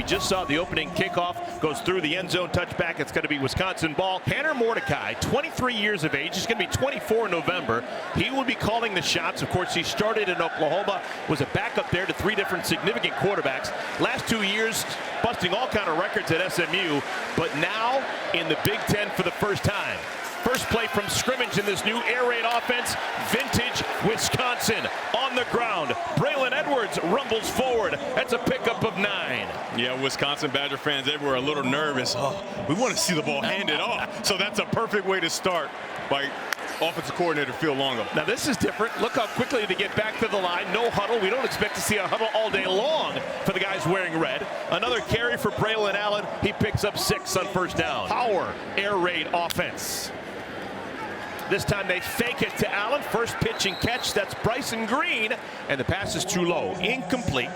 just saw the opening kickoff. Goes through the end zone, touchback. It's going to be Wisconsin ball. Tanner Mordecai, 23 years of age. He's going to be 24 in November. He will be calling the shots. Of course, he started in Oklahoma, was a backup there to 3 different significant quarterbacks. Last 2 years, busting all kind of records at SMU, but now in the Big Ten for the first time. First play from scrimmage in this new air raid offense. Vintage Wisconsin on the ground. Braylon Edwards rumbles forward. That's a pickup of 9. Yeah, Wisconsin Badger fans everywhere a little nervous. Oh, we want to see the ball handed off. So that's a perfect way to start by offensive coordinator Phil Longo. Now this is different. Look how quickly they get back to the line. No huddle. We don't expect to see a huddle all day long for the guys wearing red. Another carry for Braylon Allen. He picks up 6 on first down. Power air raid offense. This time they fake it to Allen. First pitch and catch. That's Bryson Green. And the pass is too low. Incomplete.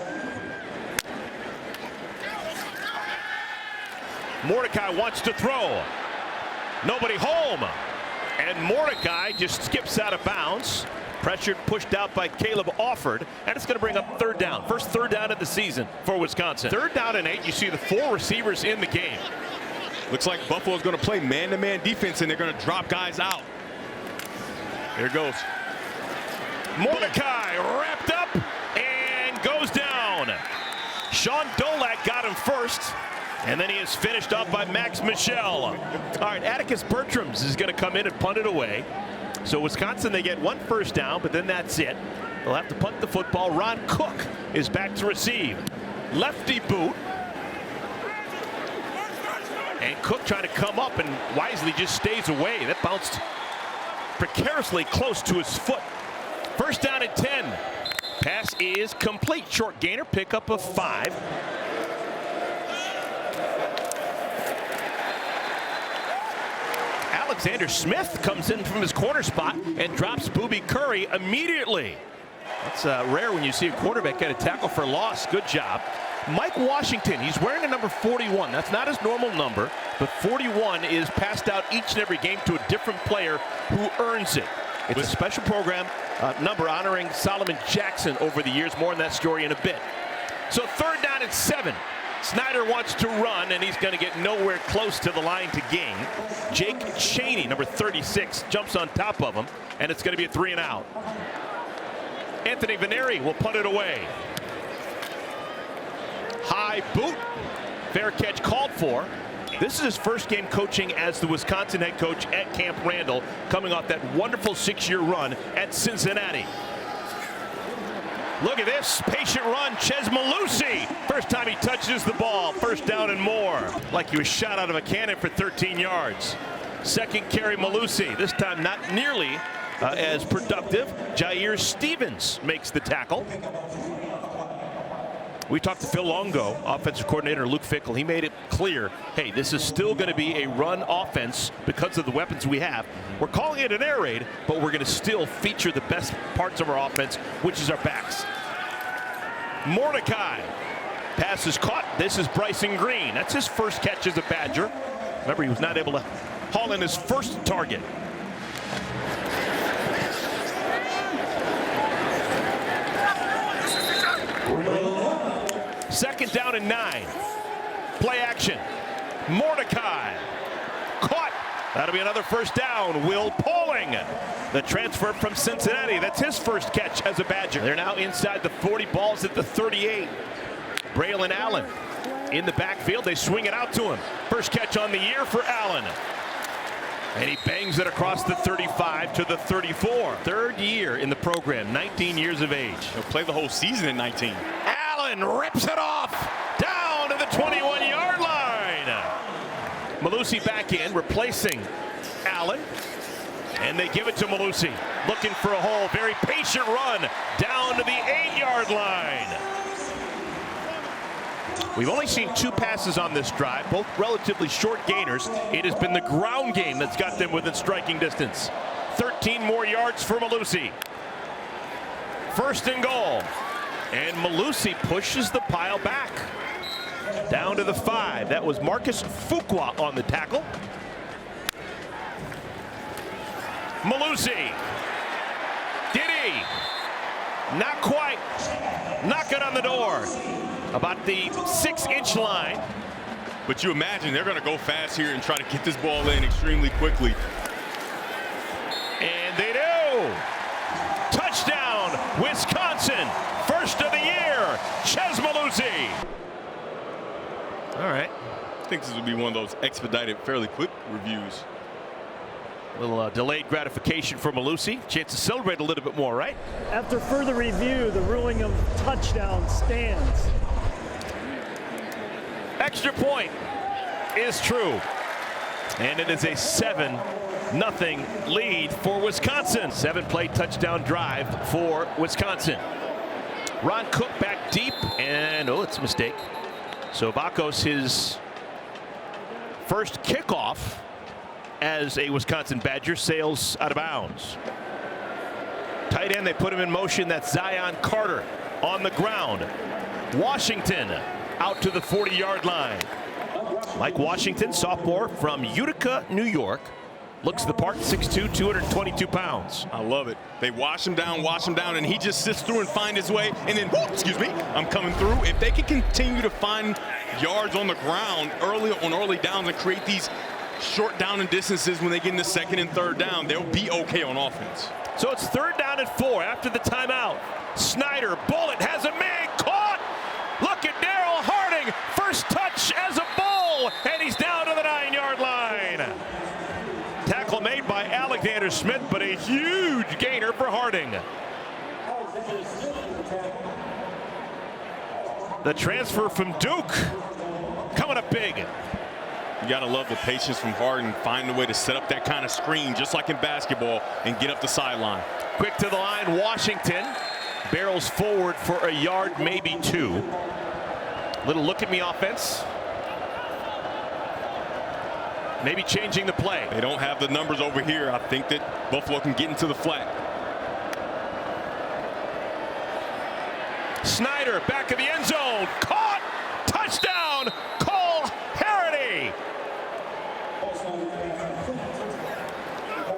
Mordecai wants to throw. Nobody home. And Mordecai just skips out of bounds. Pressured, pushed out by Caleb Offord. And it's going to bring up 3rd down. First 3rd down of the season for Wisconsin. 3rd down and 8. You see the 4 receivers in the game. Looks like Buffalo's going to play man-to-man defense, and they're going to drop guys out. Here it goes. Mordecai wrapped up and goes down. Sean Dolak got him first, and then he is finished off by Max Michel. All right, Atticus Bertrams is going to come in and punt it away. So Wisconsin, they get 1 first down, but then that's it. They'll have to punt the football. Ron Cook is back to receive. Lefty boot. And Cook trying to come up, and wisely just stays away. That bounced precariously close to his foot. First down and 10. Pass is complete. Short gainer, pickup of 5. Alexander Smith comes in from his corner spot and drops Booby Curry immediately. That's rare when you see a quarterback get a tackle for loss. Good job. Mike Washington, he's wearing a number 41. That's not his normal number, but 41 is passed out each and every game to a different player who earns it. It's a special program number honoring Solomon Jackson over the years. More on that story in a bit. So 3rd down and 7. Snyder wants to run, and he's going to get nowhere close to the line to gain. Jake Chaney, number 36, jumps on top of him, and it's going to be a 3 and out. Anthony Veneri will punt it away. High boot. Fair catch called for. This is his first game coaching as the Wisconsin head coach at Camp Randall, coming off that wonderful 6-year run at Cincinnati. Look at this patient run. Chez Mellusi. First time he touches the ball. First down and more. Like he was shot out of a cannon for 13 yards. Second carry, Mellusi. This time not nearly as productive. Jair Stevens makes the tackle. We talked to Phil Longo, offensive coordinator Luke Fickell. He made it clear, hey, this is still going to be a run offense because of the weapons we have. We're calling it an air raid, but we're going to still feature the best parts of our offense, which is our backs. Mordecai. Pass is caught. This is Bryson Green. That's his first catch as a Badger. Remember, he was not able to haul in his first target. Second down and 9. Play action. Mordecai. Caught. That'll be another first down. Will Poling, the transfer from Cincinnati. That's his first catch as a Badger. They're now inside the 40. Balls at the 38. Braylon Allen in the backfield. They swing it out to him. First catch on the year for Allen. And he bangs it across the 35 to the 34. 3rd year in the program, 19 years of age. He'll play the whole season at 19. Allen rips it off down to the 21-yard line. Mellusi back in, replacing Allen. And they give it to Mellusi. Looking for a hole. Very patient run down to the 8-yard line. We've only seen 2 passes on this drive, both relatively short gainers. It has been the ground game that's got them within striking distance. 13 more yards for Mellusi. First and goal. And Mellusi pushes the pile back. Down to the 5. That was Marcus Fuqua on the tackle. Mellusi. Did he? Not quite. Knock it on the door. about the 6-inch line. But you imagine they're going to go fast here and try to get this ball in extremely quickly. And they do. Touchdown, Wisconsin. First of the year, Chez Mellusi. All right. I think this will be one of those expedited, fairly quick reviews. A little delayed gratification for Mellusi. Chance to celebrate a little bit more, right? After further review, the ruling of touchdown stands. Extra point is true. And it is a 7-0 lead for Wisconsin. 7-play touchdown drive for Wisconsin. Ron Cook back deep, and it's a mistake. So Bakos, his first kickoff as a Wisconsin Badger, sails out of bounds. Tight end, they put him in motion. That's Zion Carter on the ground. Washington out to the 40-yard line. Mike Washington, sophomore from Utica, New York. Looks the part, 6'2", 222 pounds. I love it. They wash him down, and he just sits through and finds his way, and then, whoop, excuse me, I'm coming through. If they can continue to find yards on the ground early downs and create these short down and distances when they get into second and third down, they'll be okay on offense. So it's 3rd down and 4 after the timeout. Snyder, bullet, has a man caught. Look at Daryl Harding, first touch as a Bull, and he's down to the 9-yard line. Tackle made by Alexander Smith, but a huge gainer for Harding. The transfer from Duke coming up big. You got to love the patience from Harding, find a way to set up that kind of screen, just like in basketball, and get up the sideline. Quick to the line, Washington barrels forward for a yard, maybe 2. Little look-at-me offense. Maybe changing the play. They don't have the numbers over here. I think that Buffalo can get into the flat. Snyder back of the end zone. Caught. Touchdown. Cole Harity.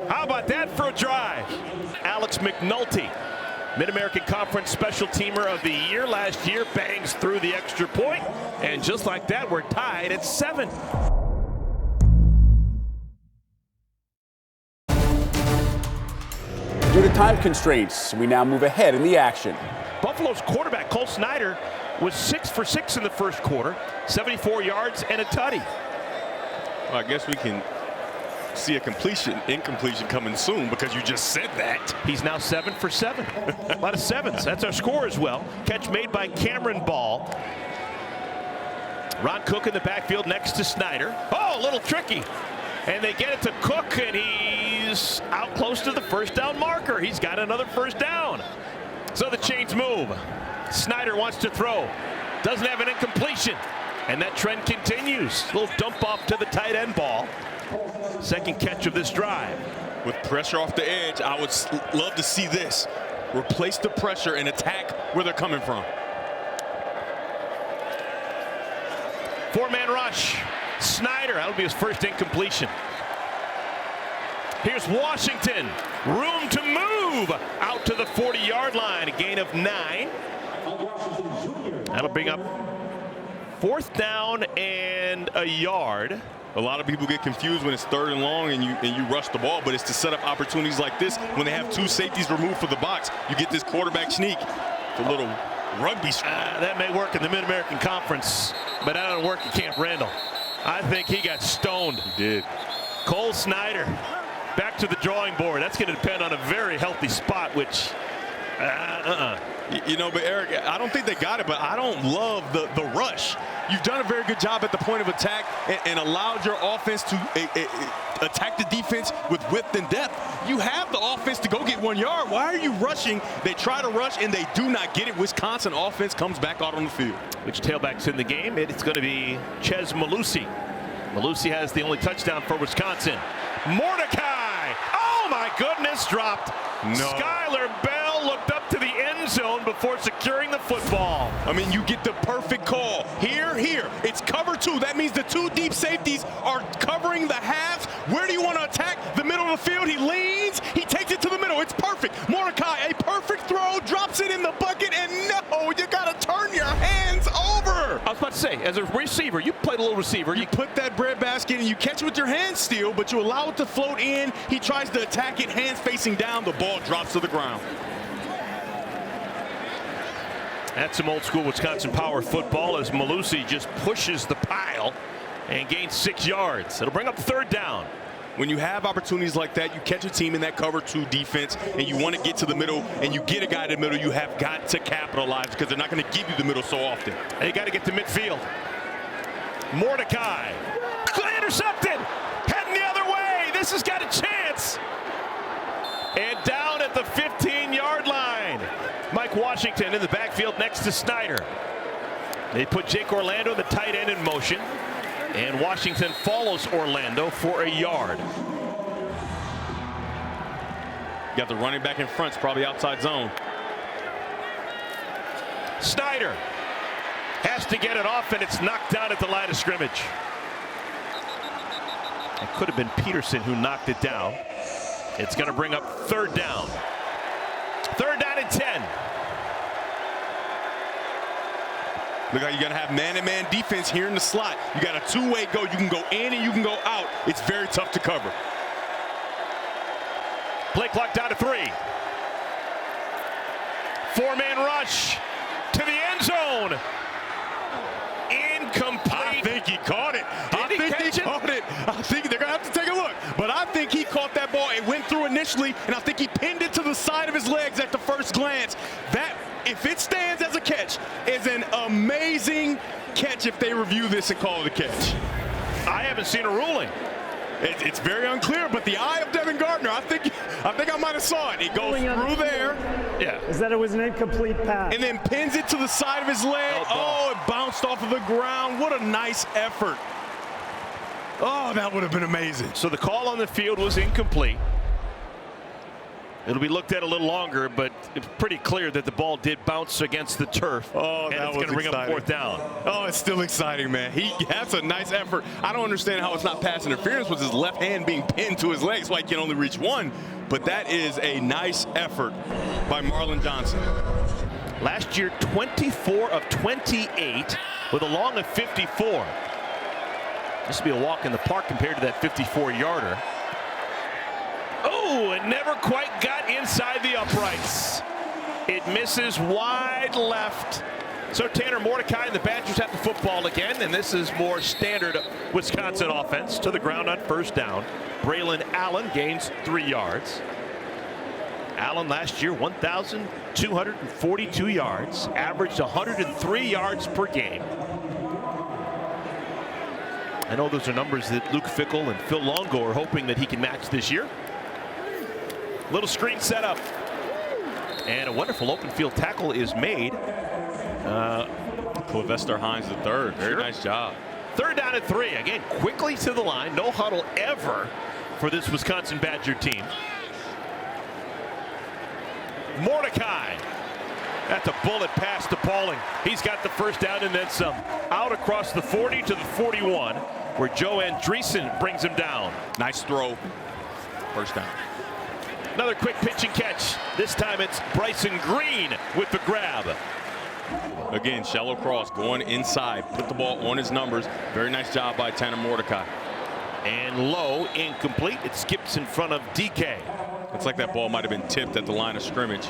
How about that for a drive? Alex McNulty, Mid-American Conference Special Teamer of the Year last year, bangs through the extra point. And just like that, we're tied at 7. Due to time constraints, we now move ahead in the action. Buffalo's quarterback, Cole Snyder, was 6 for 6 in the first quarter, 74 yards and a tutty. Well, I guess we can see a incompletion coming soon because you just said that. He's now 7 for 7. A lot of 7s. That's our score as well. Catch made by Cameron Ball. Ron Cook in the backfield next to Snyder. Oh, a little tricky. And they get it to Cook, and he's out close to the first down marker. He's got another first down. So the chains move. Snyder wants to throw. Doesn't have an incompletion. And that trend continues. A little dump off to the tight end Ball. Second catch of this drive. With pressure off the edge, I would love to see this. Replace the pressure and attack where they're coming from. 4-man rush. Snyder, that'll be his first incompletion. Here's Washington. Room to move out to the 40-yard line. A gain of 9. That'll bring up 4th down and a yard. A lot of people get confused when it's 3rd and long and you rush the ball, but it's to set up opportunities like this when they have 2 safeties removed for the box. You get this quarterback sneak. It's a little rugby. That may work in the Mid-American Conference, but that don't work at Camp Randall. I think he got stoned. He did. Cole Snyder back to the drawing board. That's going to depend on a very healthy spot, which You know, but Eric, I don't think they got it, but I don't love the rush. You've done a very good job at the point of attack and allowed your offense to attack the defense with width and depth. You have the offense to go get 1 yard. Why are you rushing? They try to rush, and they do not get it. Wisconsin offense comes back out on the field. Which tailback's in the game? It's going to be Chez Mellusi. Mellusi has the only touchdown for Wisconsin. Mordecai! Oh, my goodness, dropped. No. Skylar Bell looked up to the end zone before securing the football. I mean, you get the perfect call. Here. It's cover 2. That means the 2 deep safeties are covering the halves. Where do you want to attack? The middle of the field. He leans. He takes it to the middle. It's perfect. Mordecai, a perfect throw, drops it in the bucket, and no, you got to turn your hands over was about to say, as a receiver, you played a little receiver. You put that breadbasket and you catch it with your hands still, but you allow it to float in. He tries to attack it, hands facing down. The ball drops to the ground. That's some old school Wisconsin power football as Mellusi just pushes the pile and gains 6 yards. It'll bring up 3rd down. When you have opportunities like that, you catch a team in that cover 2 defense and you want to get to the middle and you get a guy in the middle, you have got to capitalize because they're not going to give you the middle so often. They got to get to midfield. Mordecai. Intercepted. Heading the other way. This has got a chance. And down at the 15-yard line. Mike Washington in the backfield next to Snyder. They put Jake Orlando, the tight end, in motion. And Washington follows Orlando for a yard. You got the running back in front, it's probably outside zone. Snyder has to get it off, and it's knocked down at the line of scrimmage. It could have been Peterson who knocked it down. It's going to bring up 3rd down. 3rd down and 10. Look how you got to have man-to-man defense here in the slot. You got a 2-way go. You can go in and you can go out. It's very tough to cover. Play clock down to 3. 4-man rush to the end zone. Incomplete. I think he caught it. I think he caught it. I think they're going to have to take a look. But I think he caught that ball. It went through initially, and I think he pinned it to the side of his legs at the first glance. That, if it stands as a catch, is an amazing catch if they review this and call it a catch. I haven't seen a ruling. It's very unclear, but the eye of Devin Gardner, I think I might have saw it. It goes through there. Yeah. Is that it was an incomplete pass. And then pins it to the side of his leg. Oh, it bounced off of the ground. What a nice effort. Oh, that would have been amazing. So the call on the field was incomplete. It'll be looked at a little longer, but it's pretty clear that the ball did bounce against the turf. Oh, and that it's was going to bring exciting. up 4th down. Oh, it's still exciting, man. That's a nice effort. I don't understand how it's not pass interference with his left hand being pinned to his leg. That's why he can only reach one. But that is a nice effort by Marlon Johnson. Last year, 24 of 28 with a long of 54. This would be a walk in the park compared to that 54-yarder. Oh, it never quite got inside the uprights. It misses wide left. So Tanner Mordecai and the Badgers have the football again, and this is more standard Wisconsin offense. To the ground on 1st down. Braylon Allen gains 3 yards. Allen last year, 1,242 yards, averaged 103 yards per game. I know those are numbers that Luke Fickell and Phil Longo are hoping that he can match this year. Little screen set up. And a wonderful open field tackle is made. Clevester Hines III. Very nice job. 3rd down and 3. Again, quickly to the line. No huddle ever for this Wisconsin Badger team. Mordecai. That's a bullet pass to Pauling. He's got the 1st down and then some. Out across the 40 to the 41, where Joe Andreessen brings him down. Nice throw. 1st down. Another quick pitch and catch. This time it's Bryson Green with the grab. Again, shallow cross, going inside. Put the ball on his numbers. Very nice job by Tanner Mordecai. And low, incomplete. It skips in front of DK. Looks like that ball might have been tipped at the line of scrimmage.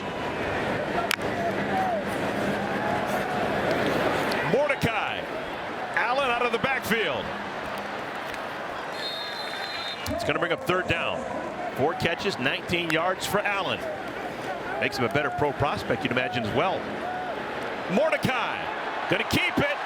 Mordecai. Allen out of the backfield. It's going to bring up 3rd down. 4 catches, 19 yards for Allen. Makes him a better pro prospect, you'd imagine, as well. Mordecai going to keep it,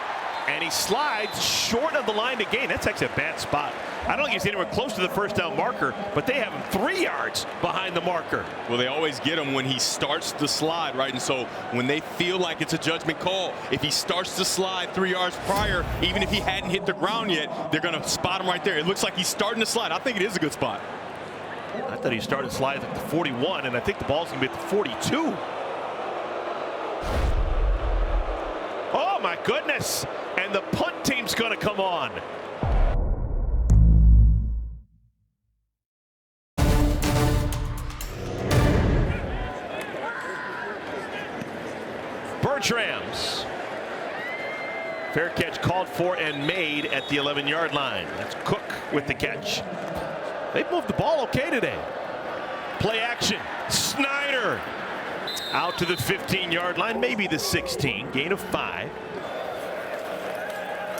and he slides short of the line to gain. That's actually a bad spot. I don't think he's anywhere close to the 1st down marker, but they have him 3 yards behind the marker. Well, they always get him when he starts to slide, right? And so when they feel like it's a judgment call, if he starts to slide 3 yards prior, even if he hadn't hit the ground yet, they're going to spot him right there. It looks like he's starting to slide. I think it is a good spot. I thought he started sliding at the 41, and I think the ball's going to be at the 42. Oh, my goodness. And the punt team's going to come on. Bertrams Fair catch called for and made at the 11-yard line. That's Cook with the catch. They've moved the ball okay today. Play action. Snyder out to the 15-yard line, maybe the 16. Gain of 5.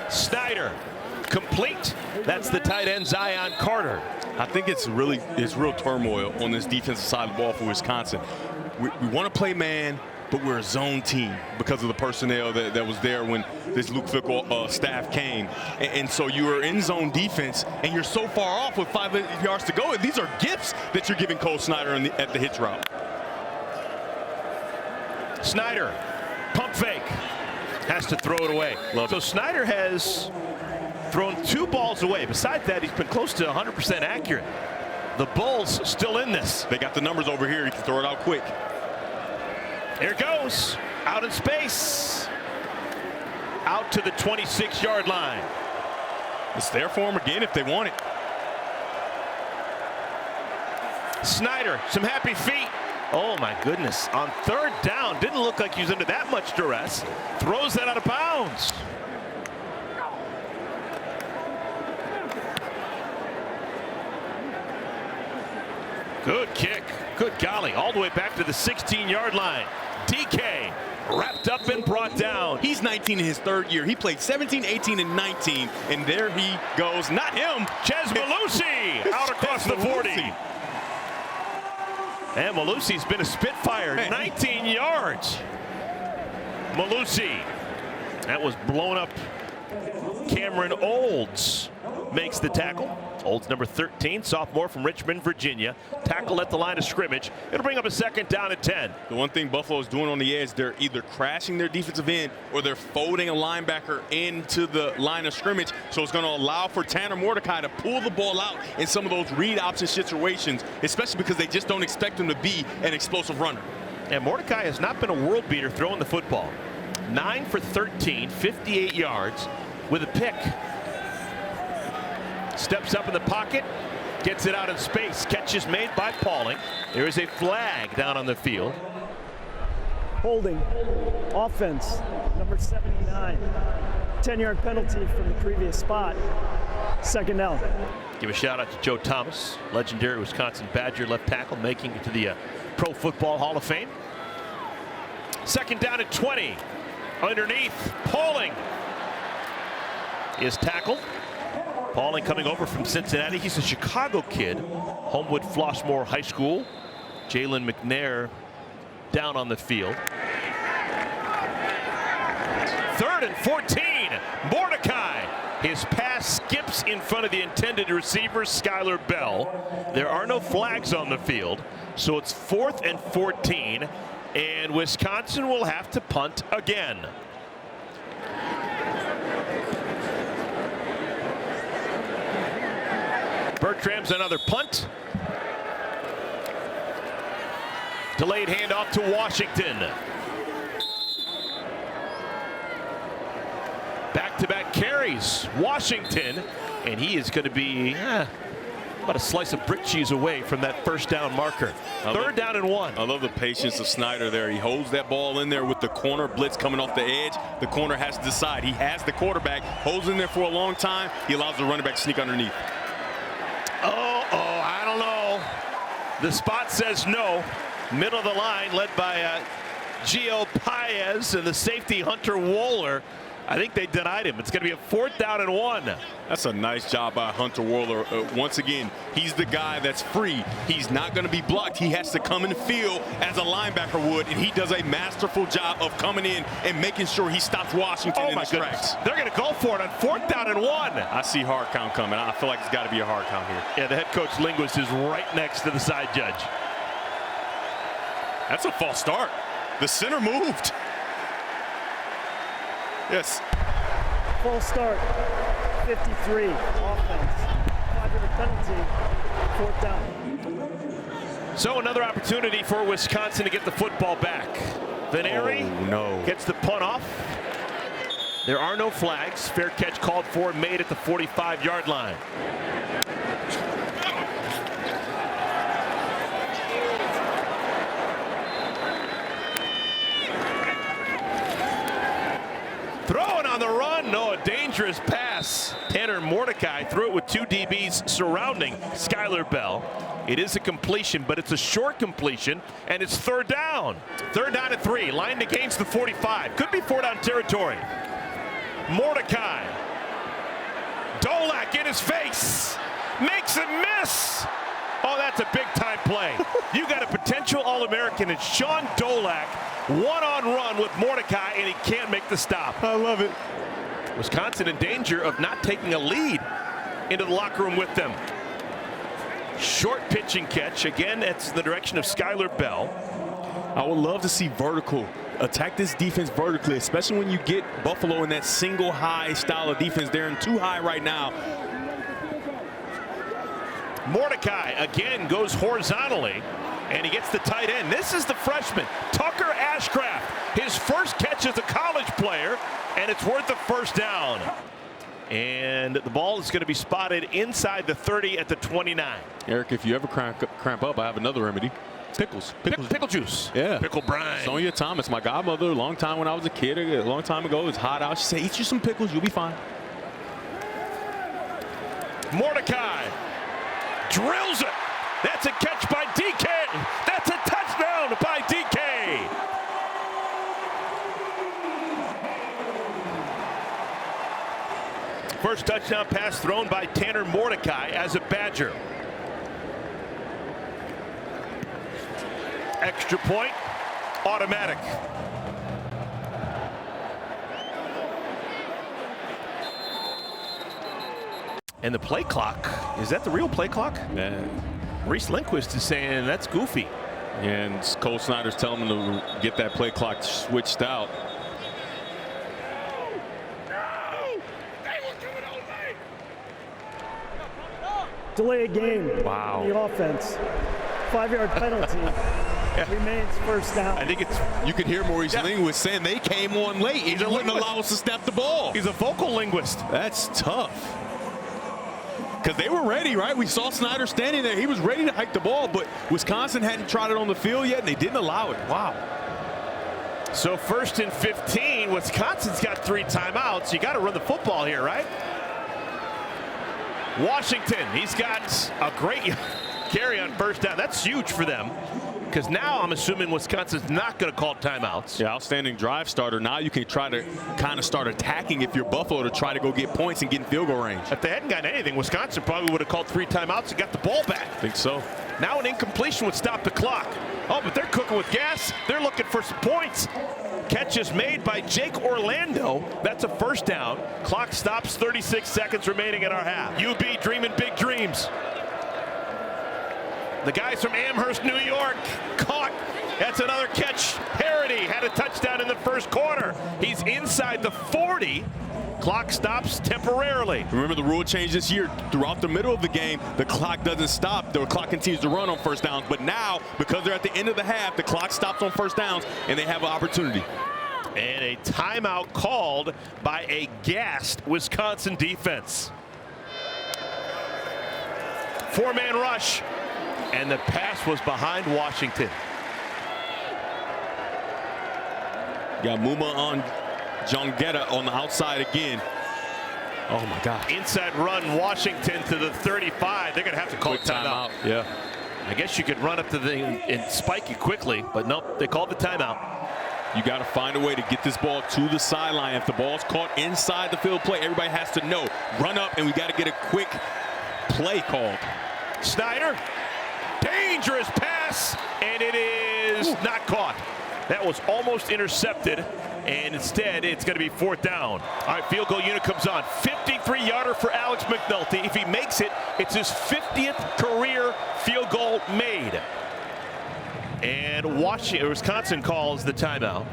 Snyder complete. That's the tight end Zion Carter. I think it's real turmoil on this defensive side of the ball for Wisconsin. We want to play man, but we're a zone team because of the personnel that was there when this Luke Fickell staff came. And so you are in zone defense, and you're so far off with 5 yards to go. These are gifts that you're giving Cole Snyder at the hitch route. Snyder, pump fake, has to throw it away. So Snyder has thrown 2 balls away. Besides that, he's been close to 100% accurate. The Bulls still in this. They got the numbers over here. You can throw it out quick. Here it goes, out in space, out to the 26-yard line. It's there for them again if they want it. Snyder, some happy feet. Oh my goodness, on 3rd down, didn't look like he was under that much duress. Throws that out of bounds. Good kick, good golly, all the way back to the 16-yard line. DK wrapped up and brought down. He's 19 in his 3rd year. He played 17, 18, and 19, and there he goes. Not him. Chez Mellusi out across the 40. And Mellusi's been a Spitfire, 19 yards. Mellusi, that was blown up. Cameron Olds makes the tackle. Olds, number 13, sophomore from Richmond, Virginia. Tackle at the line of scrimmage. It'll bring up a 2nd down and 10. The one thing Buffalo is doing on the edge, they're either crashing their defensive end or they're folding a linebacker into the line of scrimmage. So it's going to allow for Tanner Mordecai to pull the ball out in some of those read option situations, especially because they just don't expect him to be an explosive runner. And Mordecai has not been a world beater throwing the football. 9 for 13, 58 yards with a pick. Steps up in the pocket, gets it out in space. Catch is made by Pauling. There is a flag down on the field. Holding, offense, number 79. 10-yard penalty from the previous spot. 2nd down. Give a shout out to Joe Thomas, legendary Wisconsin Badger left tackle, making it to the Pro Football Hall of Fame. 2nd down and 20. Underneath, Pauling is tackled. Pauling coming over from Cincinnati. He's a Chicago kid. Homewood Flossmoor High School. Jalen McNair down on the field. 3rd and 14. Mordecai. His pass skips in front of the intended receiver, Skylar Bell. There are no flags on the field, so it's 4th and 14, and Wisconsin will have to punt again. Bertram's another punt. Delayed handoff to Washington. Back-to-back carries. Washington, and he is going to be about a slice of brick cheese away from that 1st down marker. 3rd down and 1. I love the patience of Snyder there. He holds that ball in there with the corner blitz coming off the edge. The corner has to decide. He has the quarterback, holds in there for a long time. He allows the running back to sneak underneath. I don't know. The spot says no. Middle of the line, led by Gio Paez and the safety Hunter Wohler. I think they denied him. It's going to be a 4th down and 1. That's a nice job by Hunter Wohler. Once again, he's the guy that's free. He's not going to be blocked. He has to come and feel as a linebacker would, and he does a masterful job of coming in and making sure he stops Washington in his tracks. They're going to go for it on 4th down and 1. I see hard count coming. I feel like it's got to be a hard count here. Yeah, the head coach Linguist is right next to the side judge. That's a false start. The center moved. Yes. False start. 53. Offense. 5-yard penalty. 4th down. So another opportunity for Wisconsin to get the football back. Veneri gets the punt off. There are no flags. Fair catch called for, made at the 45-yard line. Throwing on the run, dangerous pass. Tanner Mordecai threw it with 2 DBs surrounding Skylar Bell. It is a completion, but it's a short completion, and it's 3rd down. 3rd down and 3, lined against the 45. Could be 4-down territory. Mordecai. Dolak in his face. Makes him miss. Oh, that's a big-time play. You got a potential All-American in Sean Dolak, one-on-run with Mordecai, and he can't make the stop. I love it. Wisconsin in danger of not taking a lead into the locker room with them. Short pitching catch. Again, that's the direction of Skylar Bell. I would love to see vertical. Attack this defense vertically, especially when you get Buffalo in that single high style of defense. They're in too high right now. Mordecai again goes horizontally, and he gets the tight end. This is the freshman, Tucker Ashcraft. His first catch as a college player, and it's worth a 1st down. And the ball is going to be spotted inside the 30 at the 29. Eric, if you ever cramp up, I have another remedy. Pickles. Pickle juice. Yeah. Pickle brine. Sonia Thomas, my godmother, a long time when I was a kid, a long time ago. It's hot out. She said, eat you some pickles, you'll be fine. Mordecai drills it. That's a catch by DK. That's a touchdown by DK. First touchdown pass thrown by Tanner Mordecai as a Badger. Extra point, automatic. And the play clock, is that the real play clock? Yeah. Reese Lindquist is saying that's goofy. And Coach Snyder's telling him to get that play clock switched out. Delay a game. Wow. The offense. 5-yard penalty. Remains 1st down. I think it's. You could hear Maurice Linguist saying they came on late. He wouldn't allow us to snap the ball. He's a vocal linguist. That's tough. Because they were ready, right? We saw Snyder standing there. He was ready to hike the ball, but Wisconsin hadn't tried it on the field yet, and they didn't allow it. Wow. So 1st and 15. Wisconsin's got 3 timeouts. You got to run the football here, right? Washington, he's got a great carry on 1st down. That's huge for them, because now I'm assuming Wisconsin's not going to call timeouts. Yeah, outstanding drive starter. Now you can try to kind of start attacking if you're Buffalo to try to go get points and get in field goal range. If they hadn't gotten anything, Wisconsin probably would have called 3 timeouts and got the ball back. I think so. Now an incompletion would stop the clock. Oh, but they're cooking with gas. They're looking for some points. Catch is made by Jake Orlando. That's a 1st down. Clock stops, 36 seconds remaining in our half. UB dreaming big dreams. The guys from Amherst, New York, caught. That's another catch. Harity had a touchdown in the 1st quarter. He's inside the 40. Clock stops temporarily. Remember the rule change this year. Throughout the middle of the game, the clock doesn't stop. The clock continues to run on 1st downs. But now, because they're at the end of the half, the clock stops on 1st downs, and they have an opportunity. And a timeout called by a gassed Wisconsin defense. 4-man rush. And the pass was behind Washington. Got Muma on Jongetta on the outside again. Oh my God. Inside run, Washington to the 35. They're going to have to call a timeout. Yeah. I guess you could run up to the and spike it quickly, but nope, they called the timeout. You got to find a way to get this ball to the sideline. If the ball's caught inside the field play, everybody has to know. Run up, and we got to get a quick play called. Snyder, dangerous pass, and it is not caught. That was almost intercepted, and instead it's going to be 4th down. All right, field goal unit comes on. 53-yarder for Alex McNulty. If he makes it, it's his 50th career field goal made. And Wisconsin calls the timeout.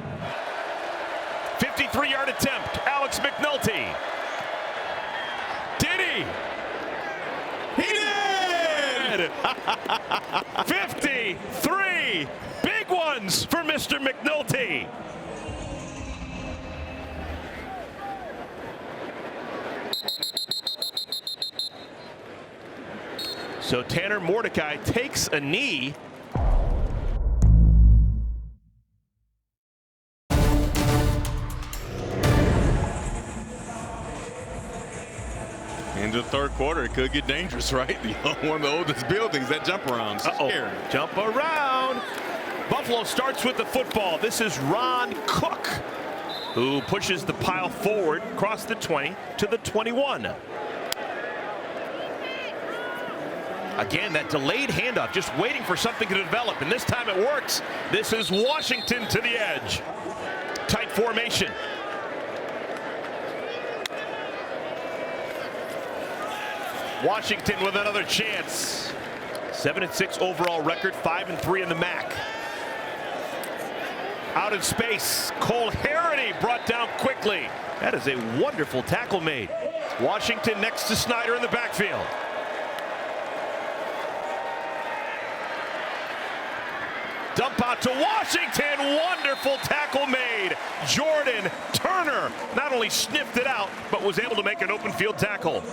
53-yard attempt, Alex McNulty. Did he? He did! 53 big ones for Mr. McNulty. So Tanner Mordecai takes a knee. into the third quarter, it could get dangerous, right? One of the oldest buildings, that jump around. Scary. Jump around. Buffalo starts with the football. This is Ron Cook, who pushes the pile forward across the 20 to the 21. Again, that delayed handoff, just waiting for something to develop, and this time it works. This is Washington to the edge. Tight formation. Washington with another chance. 7-6 overall record, 5-3 in the MAC. Out in space, Cole Harity brought down quickly. That is a wonderful tackle made. Washington next to Snyder in the backfield. Dump out to Washington, wonderful tackle made. Jordan Turner not only sniffed it out, but was able to make an open field tackle.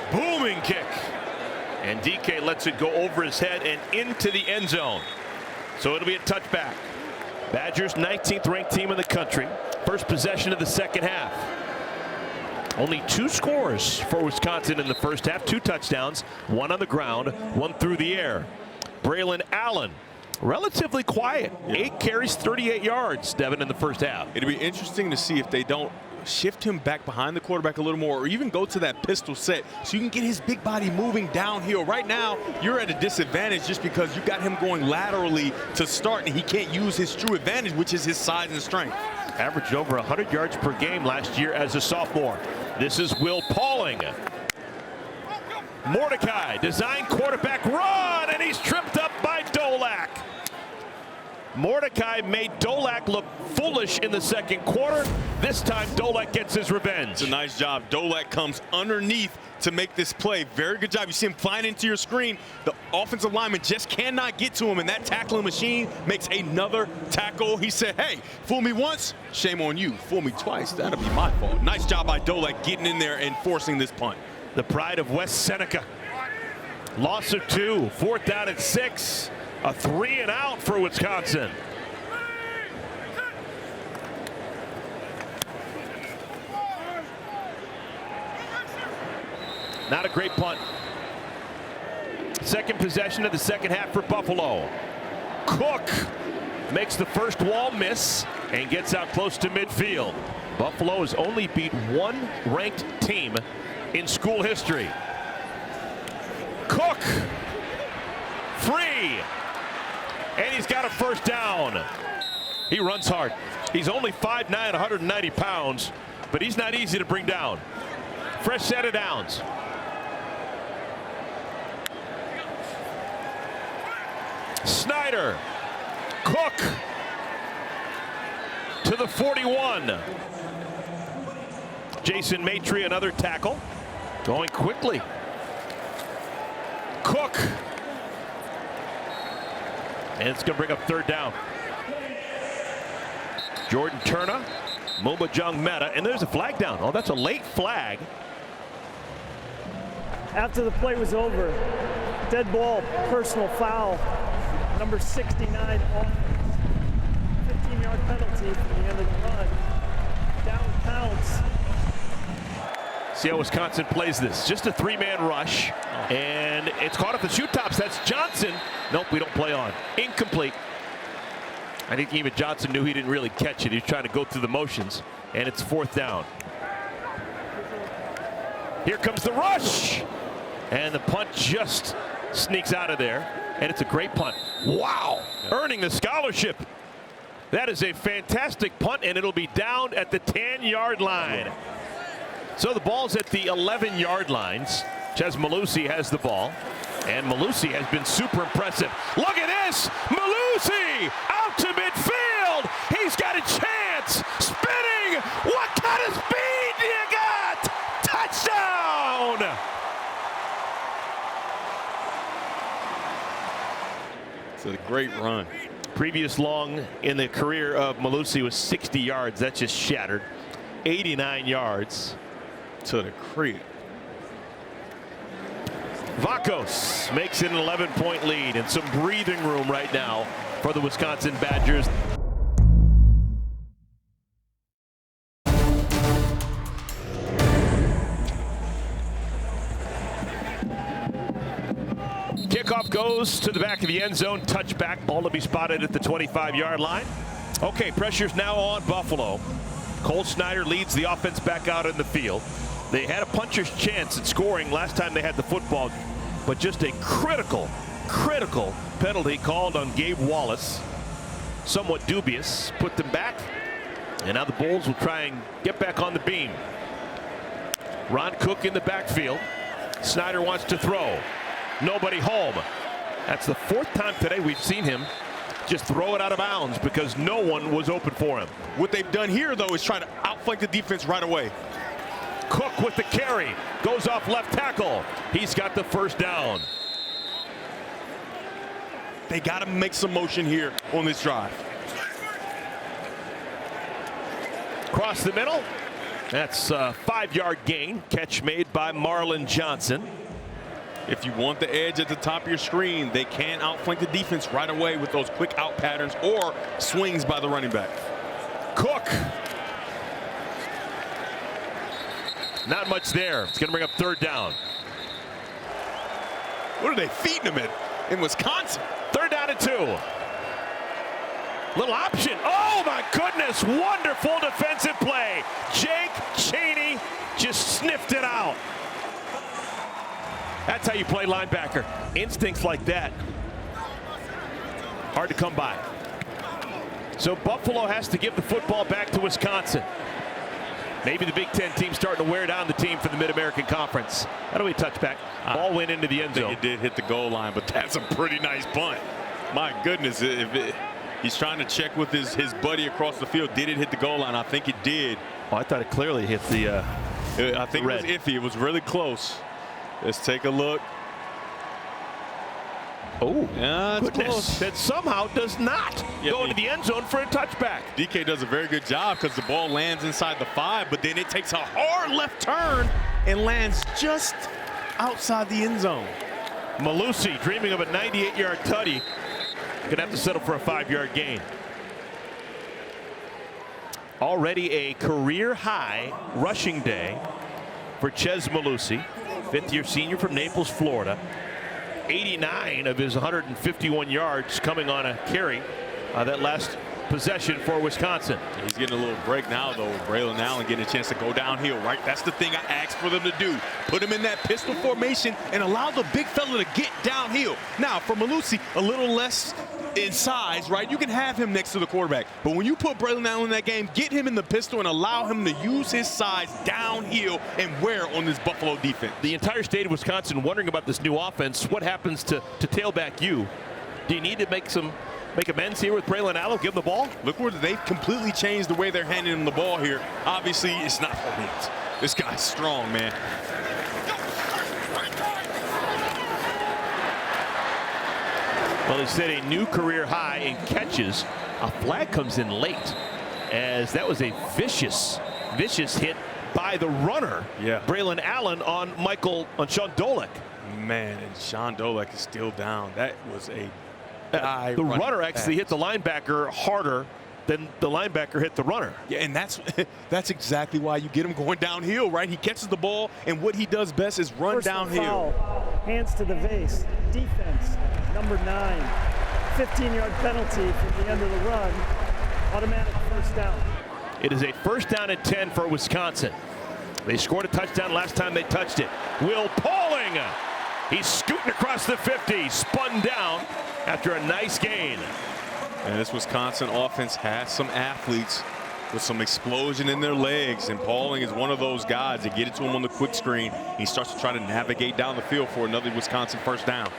Booming kick. And DK lets it go over his head and into the end zone. So it'll be a touchback. Badgers 19th ranked team in the country. First possession of the second half. Only 2 scores for Wisconsin in the first half. 2 touchdowns, 1 on the ground, 1 through the air. Braylon Allen, relatively quiet. 8 carries, 38 yards, Devin, in the first half. It'll be interesting to see if they don't shift him back behind the quarterback a little more, or even go to that pistol set so you can get his big body moving downhill. Right now, you're at a disadvantage just because you got him going laterally to start, and he can't use his true advantage, which is his size and strength. Averaged over 100 yards per game last year as a sophomore. This is Will Pauling. Mordecai, design quarterback run, and he's tripped up by Dolak. Mordecai made Dolak look foolish in the second quarter. This time, Dolak gets his revenge. It's a nice job. Dolak comes underneath to make this play. Very good job. You see him flying into your screen. The offensive lineman just cannot get to him, and that tackling machine makes another tackle. He said, hey, fool me once, shame on you. Fool me twice, that'll be my fault. Nice job by Dolak getting in there and forcing this punt. The pride of West Seneca. Loss of 2, 4th down and 6. A 3 and out for Wisconsin. Not a great punt. Second possession of the second half for Buffalo. Cook makes the first wall miss and gets out close to midfield. Buffalo has only beat 1 ranked team in school history. Cook, free, and he's got a first down. He runs hard. He's only 5'9", 190 pounds, but he's not easy to bring down. Fresh set of downs. Snyder, Cook to the 41. Jason Maitre, another tackle, going quickly. Cook, and it's going to bring up 3rd down. Jordan Turner, Mumba Meta, and there's a flag down. Oh, that's a late flag. After the play was over, dead ball, personal foul, number 69 on 15-yard penalty from the end of the run. Down counts. See how Wisconsin plays this. Just a 3-man rush, and it's caught at the shoe tops. That's Johnson. Nope, we don't play on. Incomplete. I think even Johnson knew he didn't really catch it. He was trying to go through the motions, and it's 4th down. Here comes the rush, and the punt just sneaks out of there, and it's a great punt. Wow, earning the scholarship. That is a fantastic punt, and it'll be down at the 10-yard line. So the ball's at the 11-yard lines. Chez Mellusi has the ball, and Mellusi has been super impressive. Look at this, Mellusi out to midfield. He's got a chance, spinning. What kind of speed do you got? Touchdown! It's a great run. Previous long in the career of Mellusi was 60 yards. That just shattered. 89 yards. To the crib. Vakos makes it an 11-point lead and some breathing room right now for the Wisconsin Badgers. Kickoff goes to the back of the end zone. Touchback. Ball to be spotted at the 25-yard line. Okay, pressure's now on Buffalo. Cole Snyder leads the offense back out in the field. They had a puncher's chance at scoring last time they had the football, but just a critical penalty called on Gabe Wallace. Somewhat dubious. Put them back. And now the Bulls will try and get back on the beam. Ron Cook in the backfield. Snyder wants to throw. Nobody home. That's the 4th time today we've seen him just throw it out of bounds because no one was open for him. What they've done here, though, is try to outflank the defense right away. Cook with the carry. Goes off left tackle. He's got the first down. They got to make some motion here on this drive. Across the middle. That's a 5-yard gain. Catch made by Marlon Johnson. If you want the edge at the top of your screen, they can outflank the defense right away with those quick out patterns or swings by the running back. Cook. Not much there. It's going to bring up 3rd down. What are they feeding him in Wisconsin? 3rd down and 2. Little option. Oh, my goodness. Wonderful defensive play. Jake Chaney just sniffed it out. That's how you play linebacker. Instincts like that. Hard to come by. So Buffalo has to give the football back to Wisconsin. Maybe the Big Ten team starting to wear down the team for the Mid-American Conference. That'll be a touchback. Ball went into the end zone. It did hit the goal line, but that's a pretty nice punt. My goodness, he's trying to check with his buddy across the field. Did it hit the goal line? I think it did. Oh, I thought it clearly hit the I think it was iffy. It was really close. Let's take a look. Oh, yeah, that's close. That somehow does not go into the end zone for a touchback. DK does a very good job because the ball lands inside the 5, but then it takes a hard left turn and lands just outside the end zone. Mellusi dreaming of a 98-yard tutty. Gonna have to settle for a 5-yard gain. Already a career-high rushing day for Chez Mellusi, 5th-year senior from Naples, Florida. 89 of his 151 yards coming on a carry that last possession for Wisconsin. He's getting a little break now, though. Braylon Allen getting a chance to go downhill, right? That's the thing I asked for them to do. Put him in that pistol formation and allow the big fella to get downhill. Now, for Mellusi, a little less in size, right? You can have him next to the quarterback. But when you put Braylon Allen in that game, get him in the pistol and allow him to use his size downhill and wear on this Buffalo defense. The entire state of Wisconsin wondering about this new offense. What happens to tailback you? Do you need to make amends here with Braylon Allen? Give him the ball? Look where they've completely changed the way they're handing him the ball here. Obviously, it's not for me. This guy's strong, man. Well, they set a new career high in catches. A flag comes in late, as that was a vicious hit by the runner, Braylon Allen, on Sean Dolek. Man, and Sean Dolek is still down. That was a the runner actually hit the linebacker harder than the linebacker hit the runner. Yeah, and that's exactly why you get him going downhill, right? He catches the ball, and what he does best is run downhill. Foul. Hands to the vase. Defense, number 9. 15-yard penalty from the end of the run. Automatic first down. It is a 1st down and 10 for Wisconsin. They scored a touchdown last time they touched it. Will Pauling, he's scooting across the 50, spun down after a nice gain. And this Wisconsin offense has some athletes with some explosion in their legs, and Pauling is one of those guys that get it to him on the quick screen. He starts to try to navigate down the field for another Wisconsin first down.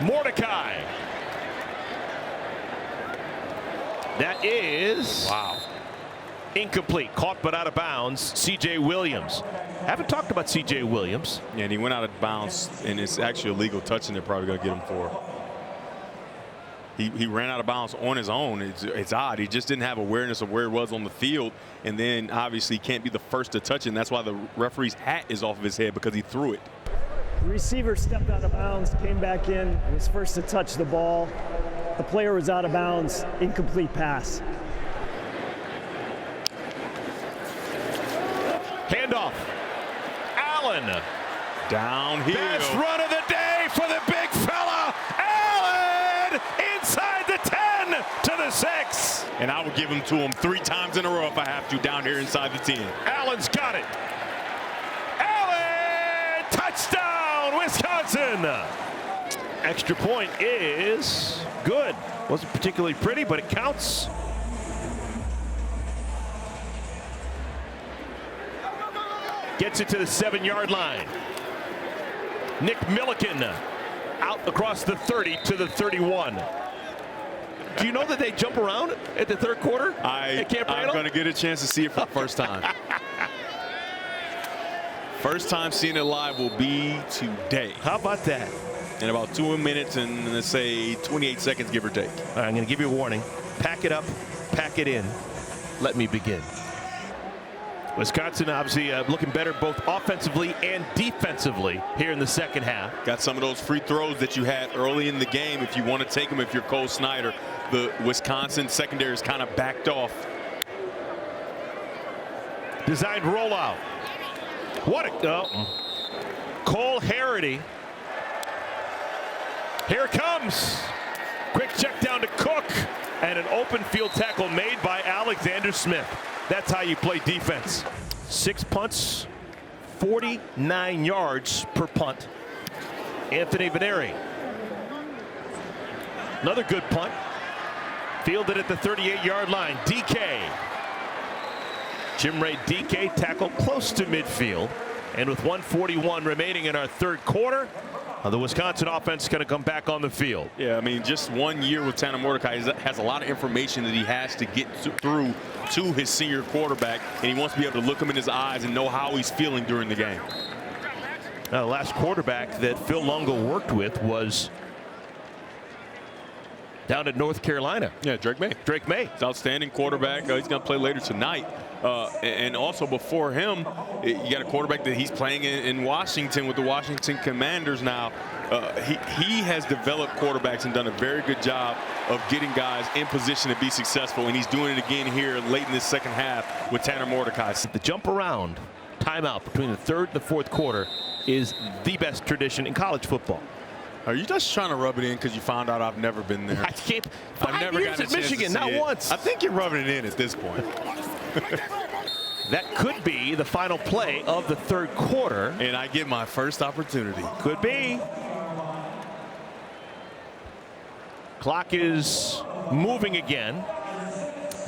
Mordecai. That is incomplete. Caught but out of bounds. C.J. Williams. Haven't talked about C.J. Williams. Yeah, and he went out of bounds, and it's actually a legal touch, and they're probably going to get him for. He ran out of bounds on his own. It's odd. He just didn't have awareness of where he was on the field, and then obviously can't be the first to touch it, and that's why the referee's hat is off of his head, because he threw it. The receiver stepped out of bounds, came back in, and was first to touch the ball. The player was out of bounds. Incomplete pass. Handoff. Allen Downhill. Best run of the day for the big fella. Allen inside the 10 to the 6. And I will give him to him 3 times in a row if I have to down here inside the 10. Allen's got it. Allen, touchdown, Wisconsin. Extra point is good. Wasn't particularly pretty, but it counts. Gets it to the 7-yard line. Nick Milliken out across the 30 to the 31. Do you know that they jump around at the third quarter? I'm going to get a chance to see it for the first time. First time seeing it live will be today. How about that? In about 2 minutes and let's say 28 seconds, give or take. All right, I'm going to give you a warning. Pack it up, pack it in. Let me begin. Wisconsin obviously looking better both offensively and defensively here in the second half. Got some of those free throws that you had early in the game. If you want to take them, if you're Cole Snyder, the Wisconsin secondary is kind of backed off. Designed rollout. What a Cole Harity. Here it comes. Quick check down to Cook and an open field tackle made by Alexander Smith. That's how you play defense. 6 punts, 49 yards per punt. Anthony Veneri. Another good punt. Fielded at the 38-yard line. DK. Jim Ray DK tackled close to midfield. And with 1:41 remaining in our third quarter, the Wisconsin offense is going to come back on the field. Yeah, I mean, just 1 year with Tanner Mordecai has a lot of information that he has to get through to his senior quarterback, and he wants to be able to look him in his eyes and know how he's feeling during the game. Now, the last quarterback that Phil Longo worked with was down at North Carolina. Yeah, Drake May. Drake May. He's outstanding quarterback. He's going to play later tonight. And also before him, you got a quarterback that he's playing in Washington with the Washington Commanders now. He has developed quarterbacks and done a very good job of getting guys in position to be successful, and he's doing it again here late in this second half with Tanner Mordecai. The jump around timeout between the third and the fourth quarter is the best tradition in college football. Are you just trying to rub it in because you found out I've never been there? I can't. I've never gotten a chance Michigan, to see not it. once. I think you're rubbing it in at this point. That could be the final play of the third quarter. And I get my first opportunity. Could be. Clock is moving again.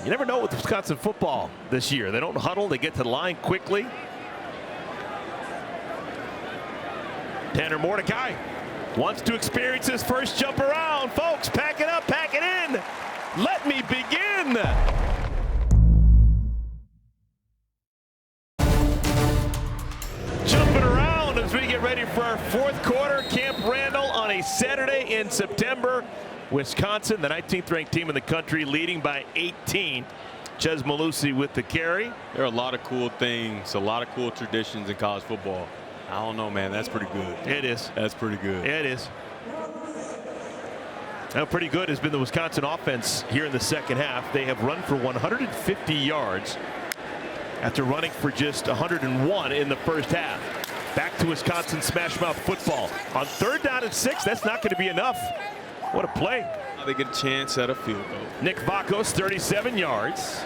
You never know with Wisconsin football this year. They don't huddle. They get to the line quickly. Tanner Mordecai wants to experience his first jump around. Folks, pack it up, pack it in. Let me begin. Jumping around as we get ready for our fourth quarter. Camp Randall on a Saturday in September. Wisconsin, the 19th ranked team in the country, leading by 18. Chez Mellusi with the carry. There are a lot of cool things, a lot of cool traditions in college football. I don't know, man. That's pretty good. It is. That's pretty good. It is. Now, pretty good has been the Wisconsin offense here in the second half. They have run for 150 yards after running for just 101 in the first half. Back to Wisconsin smash mouth football. On 3rd down and 6, that's not going to be enough. What a play. Now they get a chance at a field goal. Nick Vakos, 37 yards.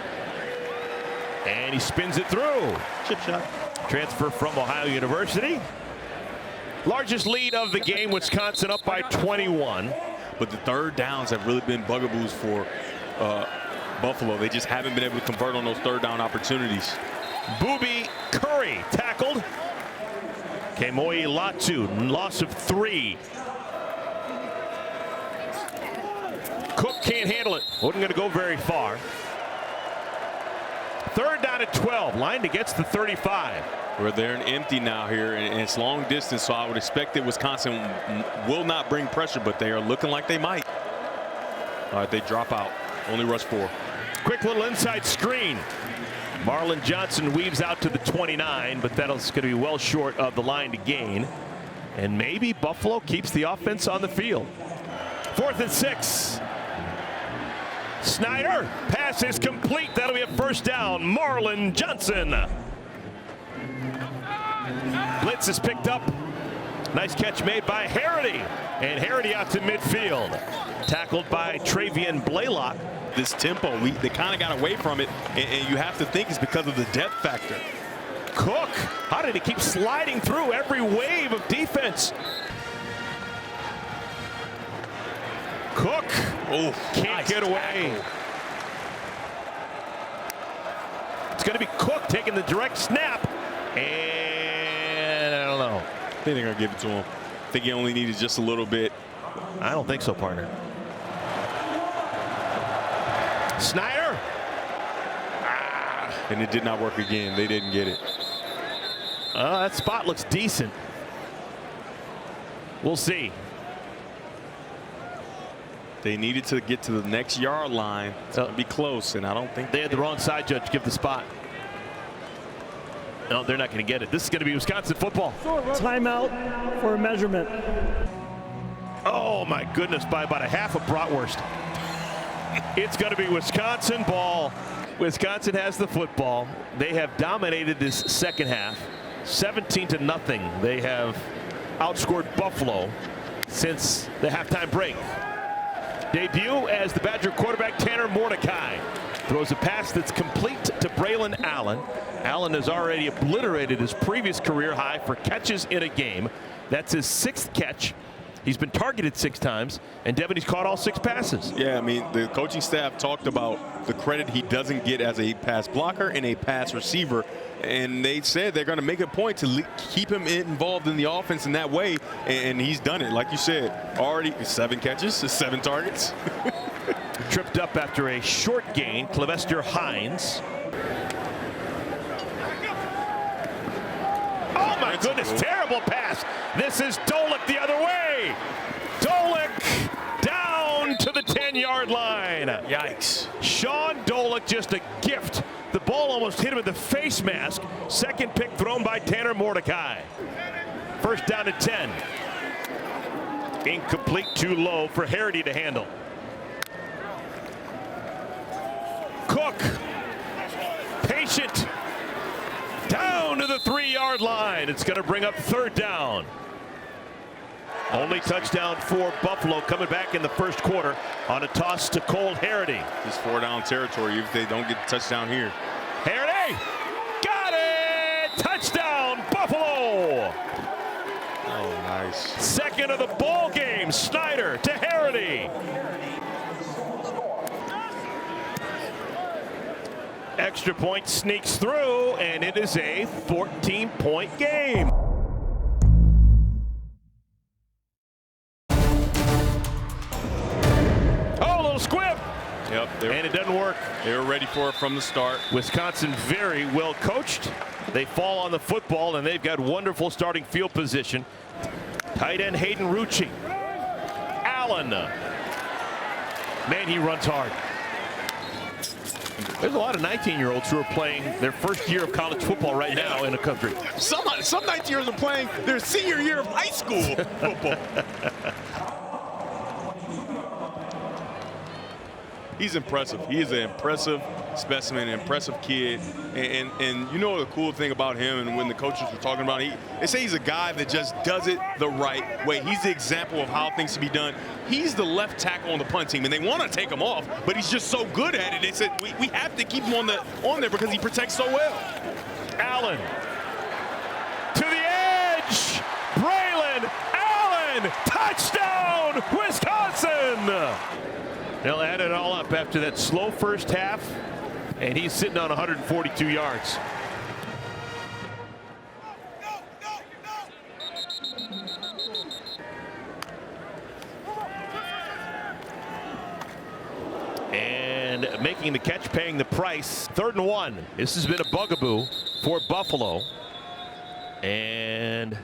And he spins it through. Chip shot. Transfer from Ohio University. Largest lead of the game, Wisconsin up by 21. But the 3rd downs have really been bugaboos for Buffalo. They just haven't been able to convert on those 3rd down opportunities. Booby Curry tackled. Kemoyi Latu, loss of 3. Cook can't handle it. Wasn't going to go very far. 3rd down at 12. Lined against the 35. We're there and empty now here, and it's long distance, so I would expect that Wisconsin will not bring pressure, but they are looking like they might. All right, they drop out. Only rush 4. Quick little inside screen. Marlon Johnson weaves out to the 29, but that's going to be well short of the line to gain. And maybe Buffalo keeps the offense on the field. 4th and 6. Snyder, pass is complete. That'll be a first down. Marlon Johnson. Blitz is picked up Nice catch made by Harity. And Harity out to midfield. Tackled by Travian Blaylock. This tempo, they kind of got away from it, and you have to think it's because of the depth factor. Cook, how did he keep sliding through every wave of defense? Cook, can't get away. It's going to be Cook taking the direct snap, and I don't know. I think they're going to give it to him. I think he only needed just a little bit. I don't think so, partner. Snyder. And it did not work again. They didn't get it. That spot looks decent. We'll see. They needed to get to the next yard line to be close, and I don't think they had the wrong side judge give the spot. No, they're not going to get it. This is going to be Wisconsin football. Timeout for a measurement. Oh my goodness, by about a half a bratwurst. It's going to be Wisconsin ball. Wisconsin has the football. They have dominated this second half, 17-0. They have outscored Buffalo since the halftime break. Debut as the Badger quarterback Tanner Mordecai throws a pass that's complete to Braylon Allen. Allen has already obliterated his previous career high for catches in a game. That's his 6th catch. He's been targeted 6 times, and Devin, he's caught all 6 passes. Yeah, I mean, the coaching staff talked about the credit he doesn't get as a pass blocker and a pass receiver, and they said they're going to make a point to keep him involved in the offense in that way, and he's done it. Like you said, already 7 catches, 7 targets. Tripped up after a short gain, Clevester Hines. Oh my goodness, terrible pass. This is Dolik the other way. Dolik down to the 10-yard line. Yikes. Sean Dolik, just a gift. The ball almost hit him with the face mask. Second pick thrown by Tanner Mordecai. First down at 10. Incomplete, too low for Harity to handle. Cook, patient, down to the 3-yard line. It's going to bring up 3rd down. Only touchdown for Buffalo coming back in the first quarter on a toss to Cole Harity. It's 4-down territory if they don't get the touchdown here. Harity, got it! Touchdown, Buffalo! Oh, nice. Second of the ball game, Snyder to Harity. Extra point sneaks through, and it is a 14-point game. Oh, a little squib. Yep. And it doesn't work. They were ready for it from the start. Wisconsin very well coached. They fall on the football, and they've got wonderful starting field position. Tight end Hayden Rucci. Allen. Man, he runs hard. There's a lot of 19-year-olds who are playing their first year of college football right now in the country. Some 19-year-olds are playing their senior year of high school football. He's impressive. He is an impressive specimen, an impressive kid. And you know the cool thing about him, and when the coaches were talking about it, they say he's a guy that just does it the right way. He's the example of how things should be done. He's the left tackle on the punt team, and they want to take him off, but he's just so good at it. They said we have to keep him on there because he protects so well. Allen to the edge. Braylon Allen, touchdown, Wisconsin. They'll add it all up after that slow first half, and he's sitting on 142 yards. And making the catch, paying the price. 3rd and 1. This has been a bugaboo for Buffalo. And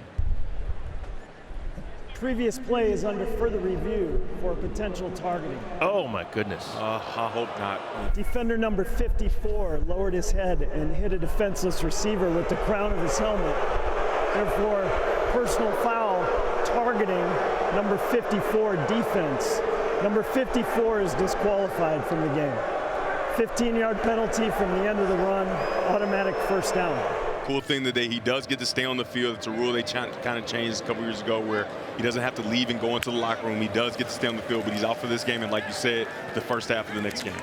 Previous play is under further review for potential targeting. oh my goodness. I hope not. Defender number 54 lowered his head and hit a defenseless receiver with the crown of his helmet. Therefore, personal foul targeting number 54 defense. Number 54 is disqualified from the game. 15-yard penalty from the end of the run, automatic first down. Cool thing that he does get to stay on the field. It's a rule they kind of changed a couple years ago where he doesn't have to leave and go into the locker room. He does get to stay on the field, but he's out for this game, and like you said, the first half of the next game.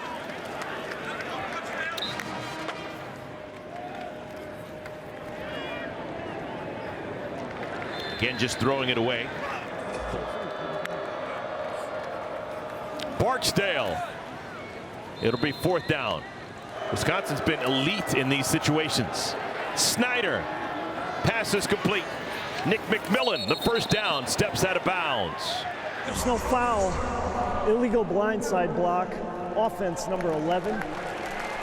Again, just throwing it away. Barksdale. It'll be 4th down. Wisconsin's been elite in these situations. Snyder. Pass is complete. Nick McMillan, the first down, steps out of bounds. Personal foul, illegal blindside block, offense number 11,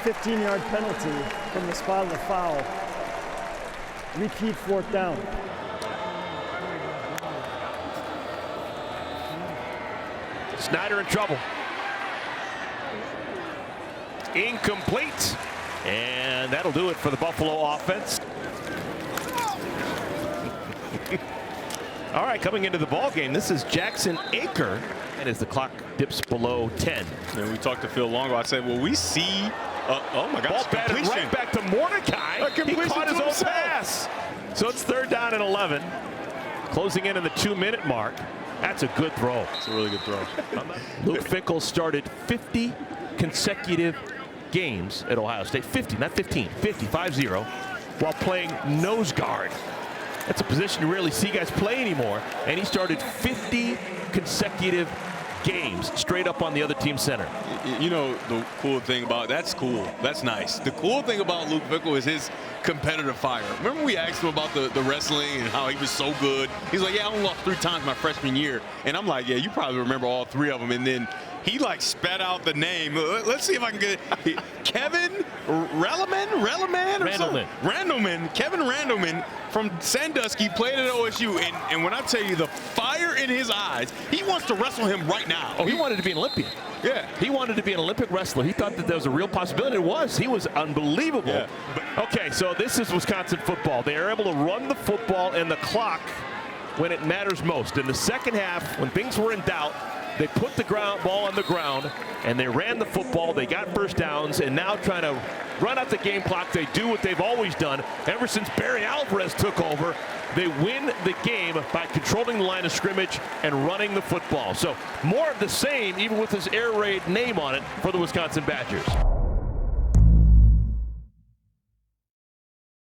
15-yard penalty from the spot of the foul. Repeat 4th down. Snyder in trouble. Incomplete. And that'll do it for the Buffalo offense. All right, coming into the ball game, this is Jackson Aker. And as the clock dips below 10. And we talked to Phil Longo. I said, well, we see, oh my gosh, ball batted right back to Mordecai. He caught his own pass. So it's 3rd down and 11. Closing in on the 2-minute mark. That's a good throw. It's a really good throw. Luke Fickell started 50 consecutive games at Ohio State. 50, not 15. 50, 5-0, while playing nose guard. That's a position you rarely see guys play anymore. And he started 50 consecutive games straight up on the other team's center. You know, the cool thing about that's cool. That's nice. The cool thing about Luke Fickell is his competitive fire. Remember we asked him about the wrestling and how he was so good. He's like, yeah, I only lost 3 times my freshman year. And I'm like, yeah, you probably remember all 3 of them. And then he like spat out the name. Let's see if I can get it. Kevin Randleman. Kevin Randleman from Sandusky played at OSU. And when I tell you the fire in his eyes, he wants to wrestle him right now. Oh, he wanted to be an Olympian. Yeah. He wanted to be an Olympic wrestler. He thought that there was a real possibility. It was. He was unbelievable. Yeah. Okay, so this is Wisconsin football. They are able to run the football and the clock when it matters most. In the second half, when things were in doubt, they put the ball on the ground and they ran the football. They got first downs, and now trying to run out the game clock. They do what they've always done ever since Barry Alvarez took over. They win the game by controlling the line of scrimmage and running the football. So more of the same, even with his air raid name on it, for the Wisconsin Badgers.